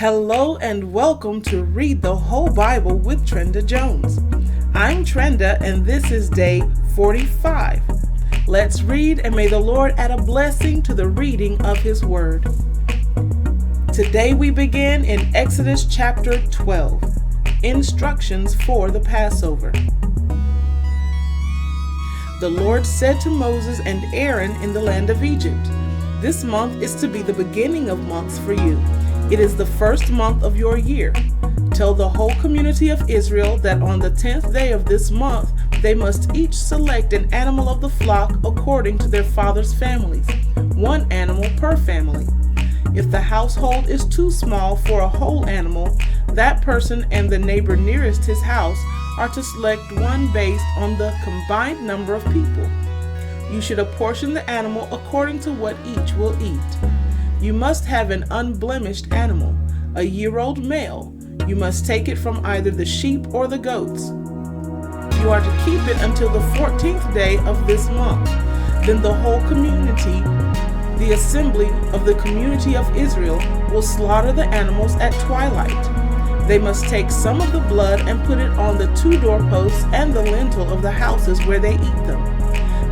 Hello and welcome to Read the Whole Bible with Trenda Jones. I'm Trenda and this is day 45. Let's read and may the Lord add a blessing to the reading of His Word. Today we begin in Exodus chapter 12. Instructions for the Passover. The Lord said to Moses and Aaron in the land of Egypt, "This month is to be the beginning of months for you. It is the first month of your year. Tell the whole community of Israel that on the 10th day of this month they must each select an animal of the flock according to their father's families, one animal per family. If the household is too small for a whole animal, that person and the neighbor nearest his house are to select one based on the combined number of people. You should apportion the animal according to what each will eat. You must have an unblemished animal, a year-old male. You must take it from either the sheep or the goats. You are to keep it until the 14th day of this month. Then the whole community, the assembly of the community of Israel, will slaughter the animals at twilight. They must take some of the blood and put it on the two doorposts and the lintel of the houses where they eat them.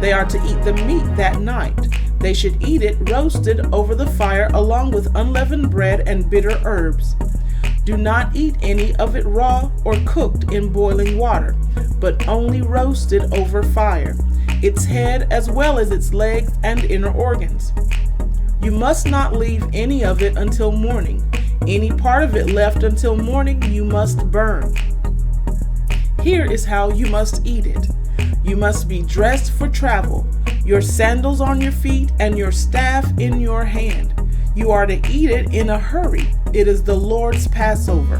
They are to eat the meat that night. They should eat it roasted over the fire along with unleavened bread and bitter herbs. Do not eat any of it raw or cooked in boiling water, but only roasted over fire, its head as well as its legs and inner organs. You must not leave any of it until morning. Any part of it left until morning you must burn. Here is how you must eat it. You must be dressed for travel, your sandals on your feet and your staff in your hand. You are to eat it in a hurry. It is the Lord's Passover.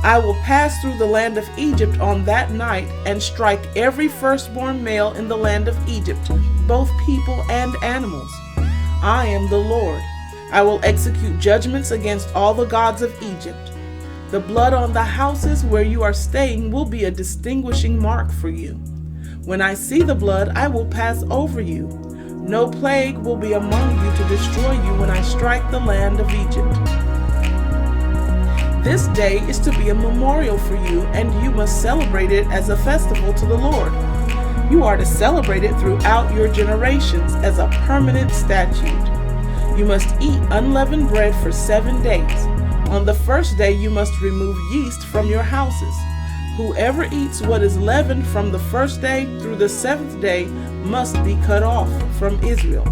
I will pass through the land of Egypt on that night and strike every firstborn male in the land of Egypt, both people and animals. I am the Lord. I will execute judgments against all the gods of Egypt. The blood on the houses where you are staying will be a distinguishing mark for you. When I see the blood, I will pass over you. No plague will be among you to destroy you when I strike the land of Egypt. This day is to be a memorial for you, and you must celebrate it as a festival to the Lord. You are to celebrate it throughout your generations as a permanent statute. You must eat unleavened bread for 7 days. On the first day you must remove yeast from your houses. Whoever eats what is leavened from the first day through the 7th day must be cut off from Israel.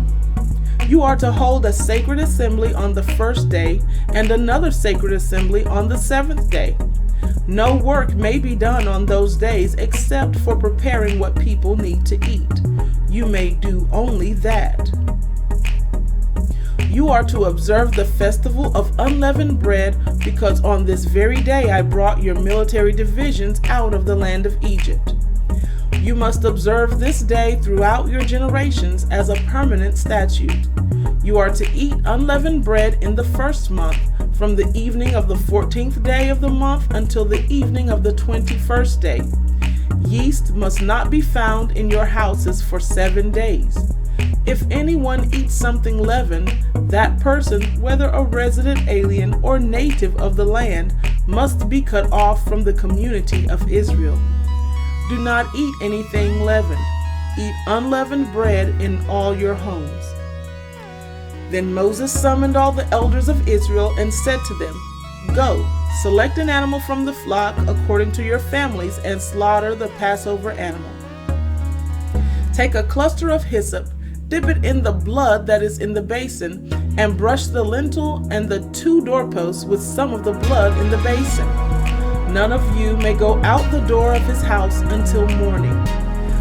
You are to hold a sacred assembly on the first day and another sacred assembly on the 7th day. No work may be done on those days except for preparing what people need to eat. You may do only that. You are to observe the festival of unleavened bread because on this very day I brought your military divisions out of the land of Egypt. You must observe this day throughout your generations as a permanent statute. You are to eat unleavened bread in the first month, from the evening of the 14th day of the month until the evening of the 21st day. Yeast must not be found in your houses for 7 days. If anyone eats something leavened, that person, whether a resident alien or native of the land, must be cut off from the community of Israel. Do not eat anything leavened. Eat unleavened bread in all your homes." Then Moses summoned all the elders of Israel and said to them, "Go, select an animal from the flock according to your families and slaughter the Passover animal. Take a cluster of hyssop, dip it in the blood that is in the basin, and brush the lintel and the two doorposts with some of the blood in the basin. None of you may go out the door of his house until morning.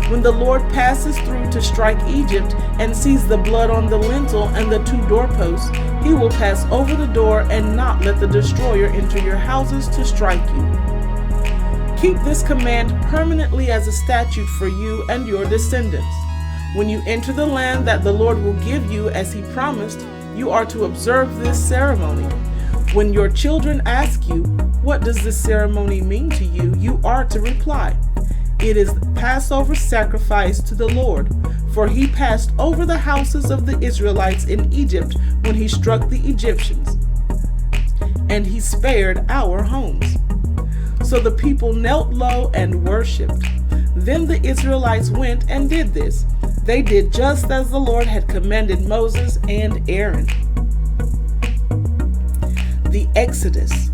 When the Lord passes through to strike Egypt and sees the blood on the lintel and the two doorposts, he will pass over the door and not let the destroyer enter your houses to strike you. Keep this command permanently as a statute for you and your descendants. When you enter the land that the Lord will give you as he promised, you are to observe this ceremony. When your children ask you, 'What does this ceremony mean to you?' you are to reply, 'It is the Passover sacrifice to the Lord. for he passed over the houses of the Israelites in Egypt when he struck the Egyptians, and he spared our homes." So the people knelt low and worshipped. Then the Israelites went and did this. They did just as the Lord had commanded Moses and Aaron. The Exodus.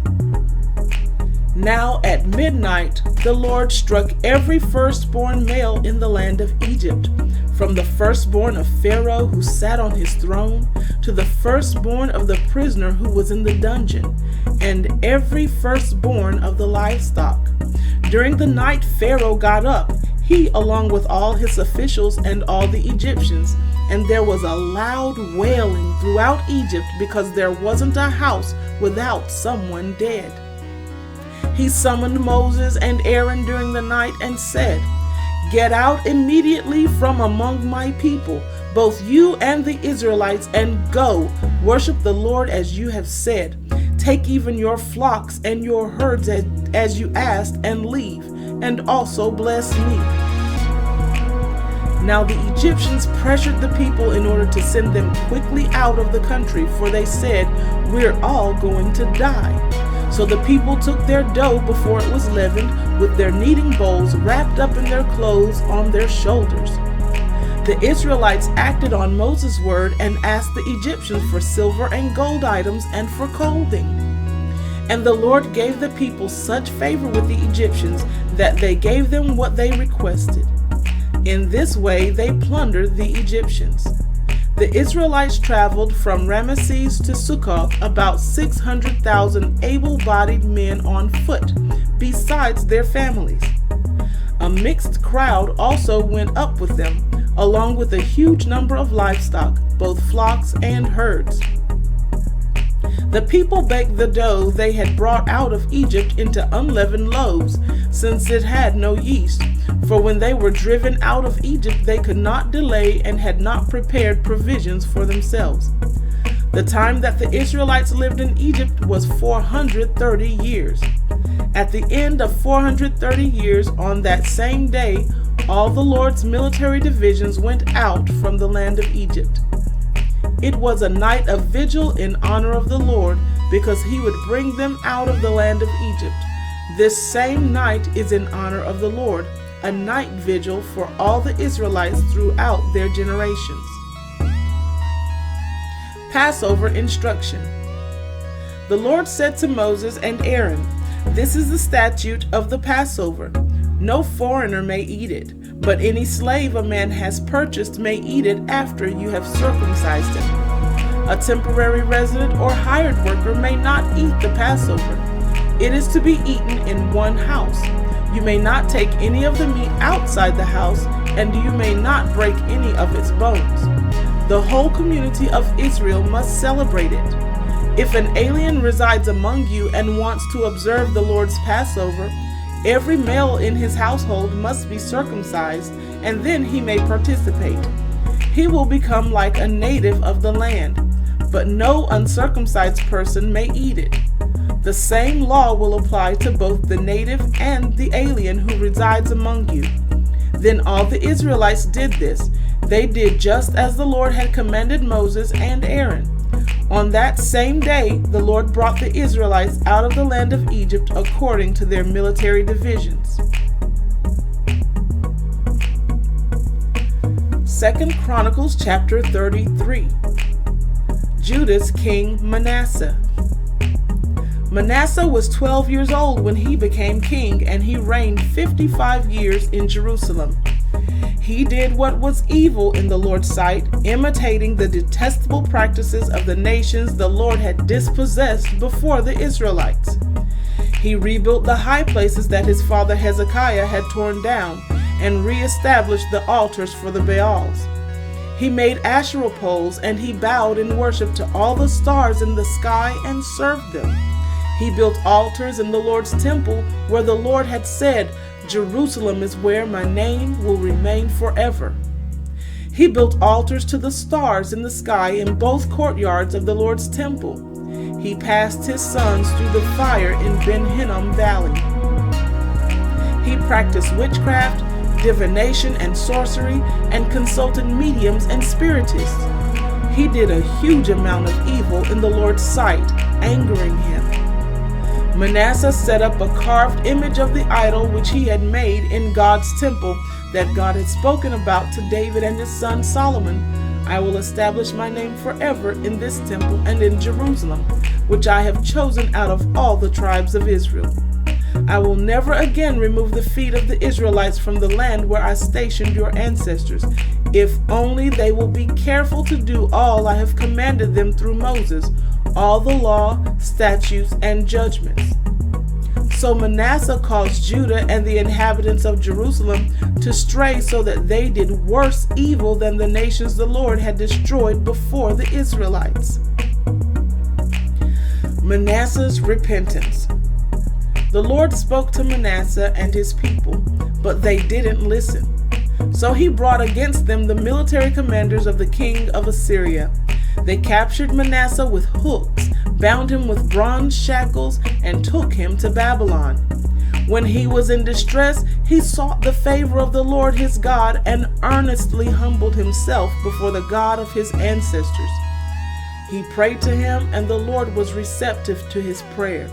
Now at midnight, the Lord struck every firstborn male in the land of Egypt, from the firstborn of Pharaoh who sat on his throne, to the firstborn of the prisoner who was in the dungeon, and every firstborn of the livestock. During the night Pharaoh got up, he along with all his officials and all the Egyptians, and there was a loud wailing throughout Egypt because there wasn't a house without someone dead. He summoned Moses and Aaron during the night and said, "Get out immediately from among my people, both you and the Israelites, and go, worship the Lord as you have said. Take even your flocks and your herds as you asked, and leave, and also bless me." Now the Egyptians pressured the people in order to send them quickly out of the country, for they said, "We're all going to die." So the people took their dough before it was leavened, with their kneading bowls wrapped up in their clothes on their shoulders. The Israelites acted on Moses' word and asked the Egyptians for silver and gold items and for clothing. And the Lord gave the people such favor with the Egyptians that they gave them what they requested. In this way they plundered the Egyptians. The Israelites traveled from Ramesses to Succoth, about 600,000 able-bodied men on foot, besides their families. A mixed crowd also went up with them, along with a huge number of livestock, both flocks and herds. The people baked the dough they had brought out of Egypt into unleavened loaves, since it had no yeast. For when they were driven out of Egypt, they could not delay and had not prepared provisions for themselves. The time that the Israelites lived in Egypt was 430 years. At the end of 430 years, on that same day, all the Lord's military divisions went out from the land of Egypt. It was a night of vigil in honor of the Lord, because he would bring them out of the land of Egypt. This same night is in honor of the Lord, a night vigil for all the Israelites throughout their generations. Passover instruction. The Lord said to Moses and Aaron, "This is the statute of the Passover. No foreigner may eat it, but any slave a man has purchased may eat it after you have circumcised him. A temporary resident or hired worker may not eat the Passover. It is to be eaten in one house. You may not take any of the meat outside the house, and you may not break any of its bones. The whole community of Israel must celebrate it. If an alien resides among you and wants to observe the Lord's Passover, every male in his household must be circumcised, and then he may participate. He will become like a native of the land, but no uncircumcised person may eat it. The same law will apply to both the native and the alien who resides among you." Then all the Israelites did this. They did just as the Lord had commanded Moses and Aaron. On that same day, the Lord brought the Israelites out of the land of Egypt according to their military divisions. 2 Chronicles chapter 33. Judah's king Manasseh. Manasseh was 12 years old when he became king, and he reigned 55 years in Jerusalem. He did what was evil in the Lord's sight, imitating the detestable practices of the nations the Lord had dispossessed before the Israelites. He rebuilt the high places that his father Hezekiah had torn down, and reestablished the altars for the Baals. He made Asherah poles, and he bowed in worship to all the stars in the sky and served them. He built altars in the Lord's temple, where the Lord had said, "Jerusalem is where my name will remain forever." He built altars to the stars in the sky in both courtyards of the Lord's temple. He passed his sons through the fire in Ben Hinnom Valley. He practiced witchcraft, divination and sorcery, and consulted mediums and spiritists. He did a huge amount of evil in the Lord's sight, angering him. Manasseh set up a carved image of the idol which he had made in God's temple that God had spoken about to David and his son Solomon. I will establish my name forever in this temple and in Jerusalem, which I have chosen out of all the tribes of Israel. I will never again remove the feet of the Israelites from the land where I stationed your ancestors, if only they will be careful to do all I have commanded them through Moses, all the law, statutes, and judgments. So Manasseh caused Judah and the inhabitants of Jerusalem to stray so that they did worse evil than the nations the Lord had destroyed before the Israelites. Manasseh's repentance. The Lord spoke to Manasseh and his people, but they didn't listen. So he brought against them the military commanders of the king of Assyria. They captured Manasseh with hooks, bound him with bronze shackles, and took him to Babylon. When he was in distress, he sought the favor of the Lord his God and earnestly humbled himself before the God of his ancestors. He prayed to him, and the Lord was receptive to his prayer.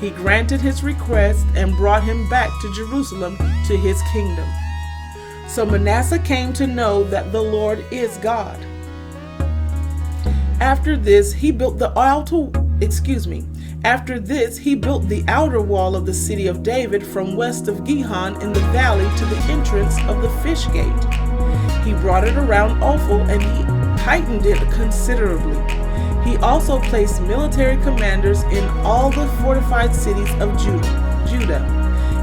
He granted his request and brought him back to Jerusalem to his kingdom. So Manasseh came to know that the Lord is God. After this, he built the outer wall of the city of David from west of Gihon in the valley to the entrance of the fish gate. He brought it around Ophel, and he heightened it considerably. He also placed military commanders in all the fortified cities of Judah.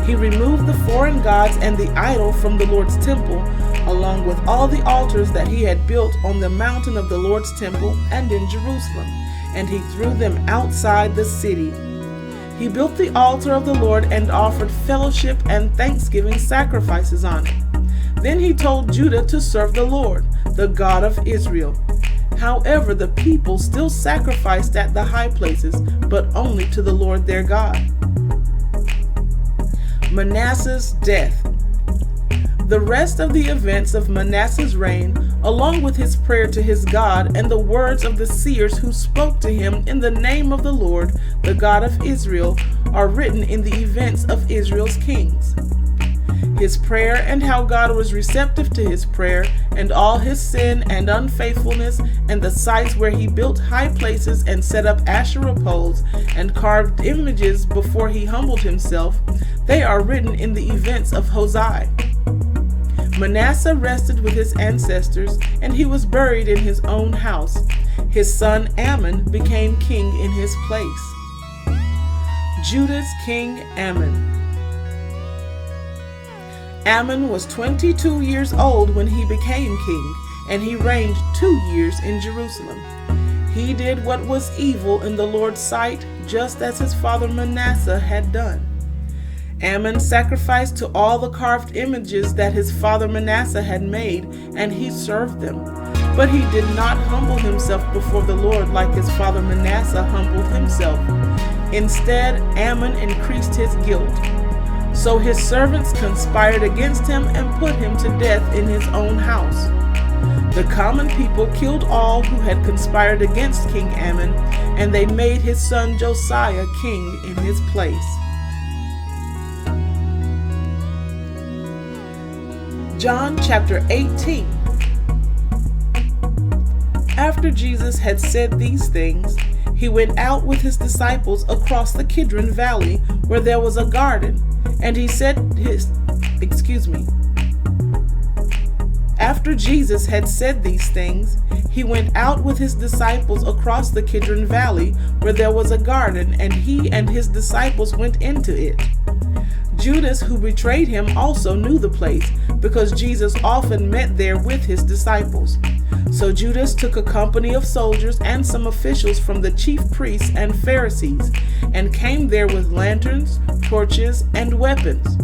He removed the foreign gods and the idol from the Lord's temple, along with all the altars that he had built on the mountain of the Lord's temple and in Jerusalem, and he threw them outside the city. He built the altar of the Lord and offered fellowship and thanksgiving sacrifices on it. Then he told Judah to serve the Lord, the God of Israel. However, the people still sacrificed at the high places, but only to the Lord their God. Manasseh's death. The rest of the events of Manasseh's reign, along with his prayer to his God and the words of the seers who spoke to him in the name of the Lord, the God of Israel, are written in the events of Israel's kings. His prayer and how God was receptive to his prayer, and all his sin and unfaithfulness, and the sites where he built high places and set up Asherah poles and carved images before he humbled himself, they are written in the events of Hosea. Manasseh rested with his ancestors, and he was buried in his own house. His son Ammon became king in his place. Judah's king Ammon. Ammon was 22 years old when he became king, and he reigned 2 years in Jerusalem. He did what was evil in the Lord's sight, just as his father Manasseh had done. Ammon sacrificed to all the carved images that his father Manasseh had made, and he served them. But he did not humble himself before the Lord like his father Manasseh humbled himself. Instead, Ammon increased his guilt. So his servants conspired against him and put him to death in his own house. The common people killed all who had conspired against King Ammon, and they made his son Josiah king in his place. John chapter 18. After Jesus had said these things, he went out with his disciples across the Kidron Valley, where there was a garden, and he said After Jesus had said these things, he went out with his disciples across the Kidron Valley, where there was a garden, and he and his disciples went into it. Judas, who betrayed him, also knew the place, because Jesus often met there with his disciples. So Judas took a company of soldiers and some officials from the chief priests and Pharisees, and came there with lanterns, torches, and weapons.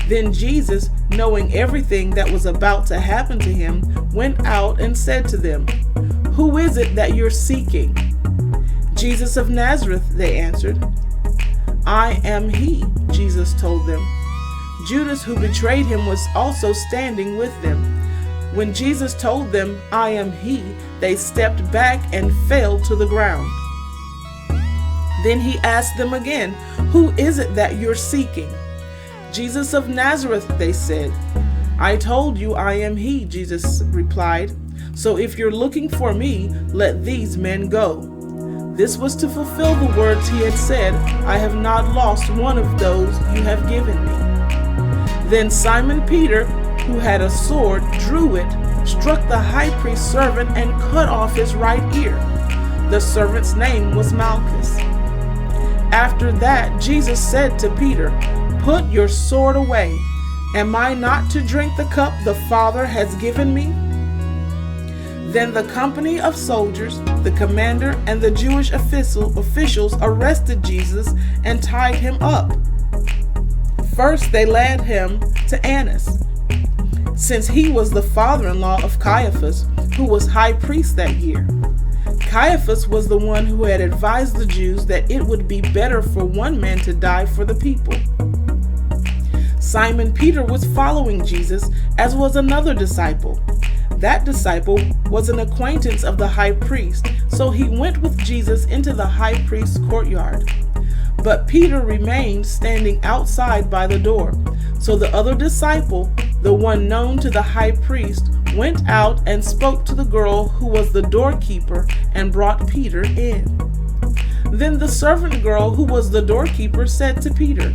Then Jesus, knowing everything that was about to happen to him, went out and said to them, "Who is it that you're seeking?" "Jesus of Nazareth," they answered. "I am he," Jesus told them. Judas, who betrayed him, was also standing with them. When Jesus told them, "I am he," they stepped back and fell to the ground. Then he asked them again, "Who is it that you're seeking?" "Jesus of Nazareth," they said. "I told you I am he," Jesus replied. "So if you're looking for me, let these men go." This was to fulfill the words he had said, "I have not lost one of those you have given me." Then Simon Peter, who had a sword, drew it, struck the high priest's servant, and cut off his right ear. The servant's name was Malchus. After that, Jesus said to Peter, "Put your sword away. Am I not to drink the cup the Father has given me?" Then the company of soldiers, the commander, and the Jewish officials arrested Jesus and tied him up. First, they led him to Annas, since he was the father-in-law of Caiaphas, who was high priest that year. Caiaphas was the one who had advised the Jews that it would be better for one man to die for the people. Simon Peter was following Jesus, as was another disciple. That disciple was an acquaintance of the high priest, so he went with Jesus into the high priest's courtyard. But Peter remained standing outside by the door. So the other disciple, the one known to the high priest, went out and spoke to the girl who was the doorkeeper and brought Peter in. Then the servant girl who was the doorkeeper said to Peter,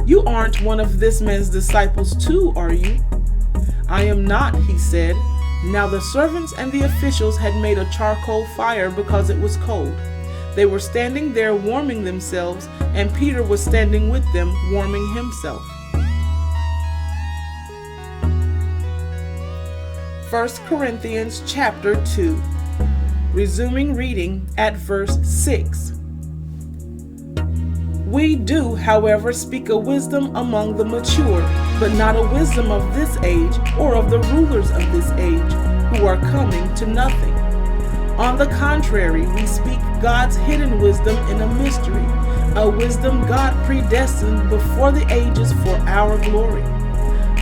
"You aren't one of this man's disciples too, are you?" "I am not," he said. Now the servants and the officials had made a charcoal fire because it was cold. They were standing there warming themselves, and Peter was standing with them warming himself. 1 Corinthians chapter 2. Resuming reading at verse 6. We do, however, speak a wisdom among the mature, but not a wisdom of this age or of the rulers of this age, who are coming to nothing. On the contrary, we speak God's hidden wisdom in a mystery, a wisdom God predestined before the ages for our glory.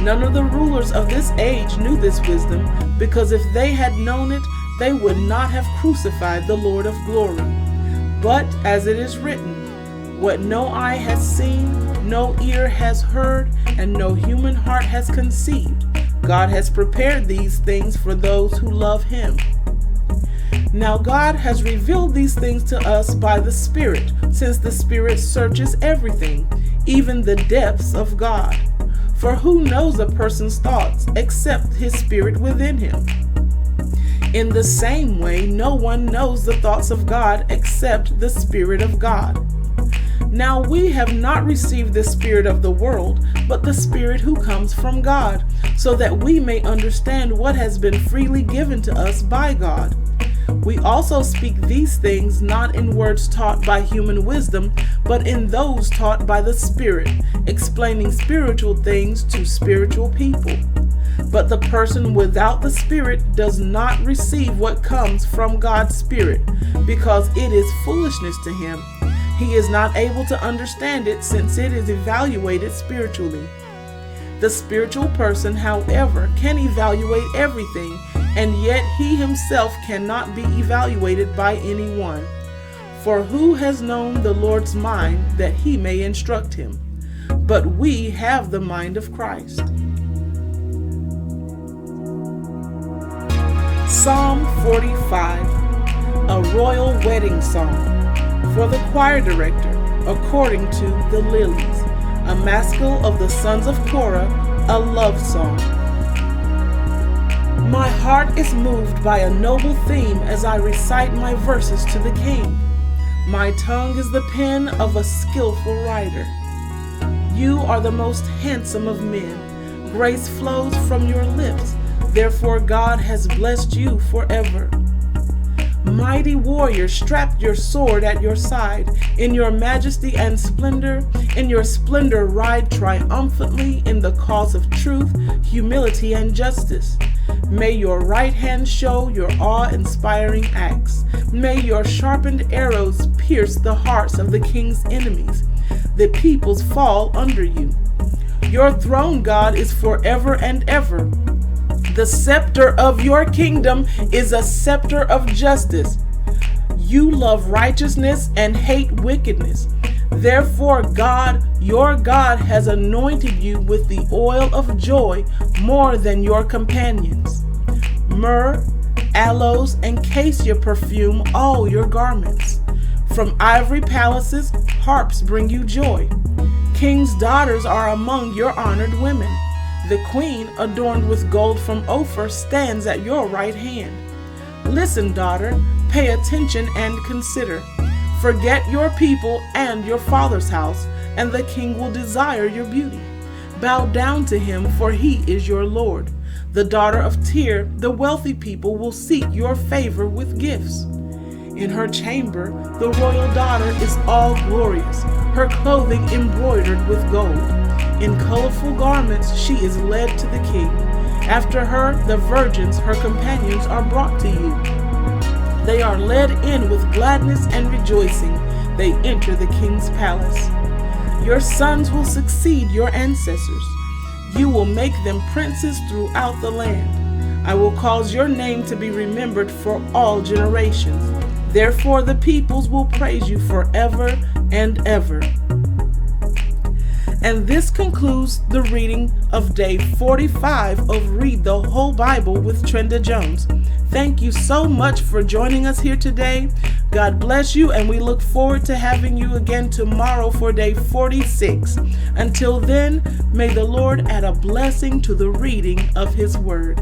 None of the rulers of this age knew this wisdom, because if they had known it, they would not have crucified the Lord of glory. But as it is written, what no eye has seen, no ear has heard, and no human heart has conceived, God has prepared these things for those who love him. Now God has revealed these things to us by the Spirit, since the Spirit searches everything, even the depths of God. For who knows a person's thoughts except his spirit within him? In the same way, no one knows the thoughts of God except the Spirit of God. Now we have not received the spirit of the world, but the Spirit who comes from God, so that we may understand what has been freely given to us by God. We also speak these things not in words taught by human wisdom, but in those taught by the Spirit, explaining spiritual things to spiritual people. But the person without the Spirit does not receive what comes from God's Spirit, because it is foolishness to him. He is not able to understand it, since it is evaluated spiritually. The spiritual person, however, can evaluate everything, and yet he himself cannot be evaluated by anyone. For who has known the Lord's mind that he may instruct him? But we have the mind of Christ. Psalm 45, a royal wedding song, for the choir director, according to the lilies, a maskil of the sons of Korah, a love song. My heart is moved by a noble theme as I recite my verses to the king. My tongue is the pen of a skillful writer. You are the most handsome of men. Grace flows from your lips. Therefore God has blessed you forever. Mighty warrior, strap your sword at your side. In your majesty and splendor, in your splendor ride triumphantly in the cause of truth, humility, and justice. May your right hand show your awe-inspiring acts. May your sharpened arrows pierce the hearts of the king's enemies. The peoples fall under you. Your throne, God, is forever and ever. The scepter of your kingdom is a scepter of justice. You love righteousness and hate wickedness. Therefore, God, your God, has anointed you with the oil of joy more than your companions. Myrrh, aloes, and cassia perfume all your garments. From ivory palaces, harps bring you joy. Kings' daughters are among your honored women. The queen, adorned with gold from Ophir, stands at your right hand. Listen, daughter, pay attention and consider. Forget your people and your father's house, and the king will desire your beauty. Bow down to him, for he is your Lord. The daughter of Tyre, the wealthy people, will seek your favor with gifts. In her chamber, the royal daughter is all glorious, her clothing embroidered with gold. In colorful garments she is led to the king. After her, the virgins, her companions, are brought to you. They are led in with gladness and rejoicing. They enter the king's palace. Your sons will succeed your ancestors. You will make them princes throughout the land. I will cause your name to be remembered for all generations. Therefore the peoples will praise you forever and ever. And this concludes the reading of day 45 of Read the Whole Bible with Trenda Jones. Thank you so much for joining us here today. God bless you, and we look forward to having you again tomorrow for day 46. Until then, may the Lord add a blessing to the reading of His Word.